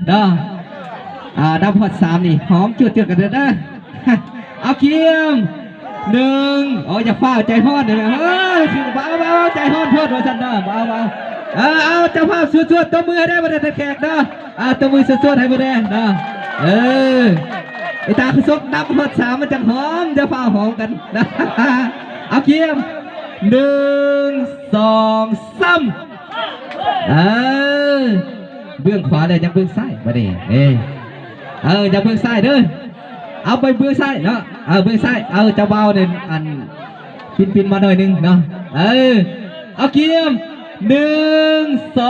เด้อดับพอด3นี่หอมจุดกันเด้อเอาเคียม1อย่าฟ้าใจฮ้อนเลยเฮ้ยเบาใจฮ้อนโทษว่าซั่นเด้อเบาเอาเจ้าภาพสวดๆตบมือให้ได้บ่ได้แขกเด้อตบมือสวดๆให้บ่ได้เด้อไอ้ตาคือซกดับพอด3มันจังหอมเดี๋ยวฟ้าหอมกันนะเอาเคียม1 2 3เบื้องขวาเลยยังเบื้องซ้ายมาดิยังเบื้องซ้ายเด้อเอาไปเบื้องซ้ายเนาะเบื้องซ้ายเจ้าเบาเนี่ยอันปินมาหน่อยนึงเนาะเอาเกียม1 2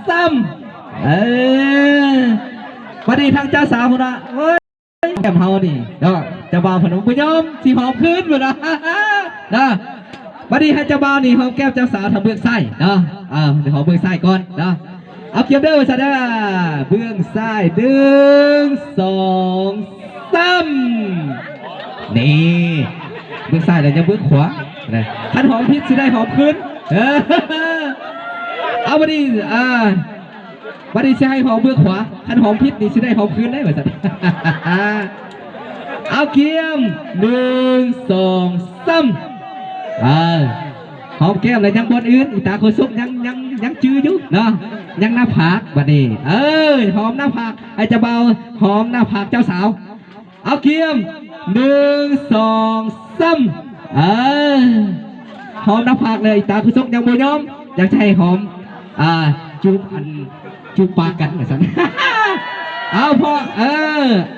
3มาดิทางเจ้าสาวคนละเฮ้ยแก้มเฮานี่เนาะเจ้าเบาผนมบุญยมสีหอมขึ้นหมดนะมาดิให้เจ้าเบานี่หอมแก้มเจ้าสาวทำเบื้องซ้ายเนาะเดี๋ยวหอมเบื้องซ้ายก่อนเนาะเอาเกียมเด้อซะเด้อเบื้องซ้าย1 2 3นี่เบื้องซ้ายแล้วยังเบื้องขวาขันหอมพิษสิได้หอมขึ้นเอามาดิมาดิสิให้หอมเบื้องขวาขันหอมพิษนี่สิได้หอมขึ้นได้ไหมสัตว์เอาเกียม1 2 3หอมแก้มเลยยังบนอื่นอีตาโคซุกยังจื้ออยู่เนาะยังหน้าผากบัดนี้หอมหน้าผากไอ้เจ้าเบาหอมหน้าผากเจ้าสาวเอาเกียม1 2 3หอมหน้าผากเลยอีตาโคซุกยังบ่ยอมอยากใช้หอมจูบปากกันเหมือนกันเอาพอ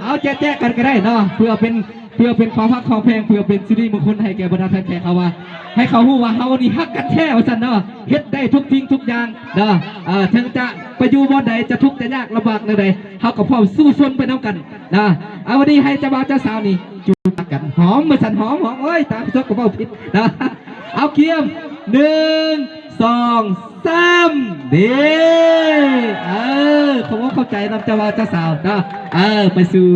เอาแจ๊ะกันก็ได้เนาะเพื่อเป็นความฮักความแพงเพื่อเป็นสิริมงคลให้แก่บรรดาแฟนเขาว่าให้เขาฮู้ว่าเฮานี่ฮักกันแท้ว่าซั่นเนาะเฮ็ดได้ทุกทิ้งทุกอย่างเนาะถึงจะไปอยู่บ่ใดจะทุกข์จะยากลำบากในใดเฮาก็พร้อมสู้ซนไปนำกันนะเอาวันนี้ให้เจ้าบ่าวเจ้าสาวนี่จูบกันหอมมาสั่นหอมเอ้ยตาซกก็เว้าผิดนะเอาเคียม1 2 3ดีขอเข้าใจนำเจ้าบ่าวเจ้าสาวเนาะไปสู่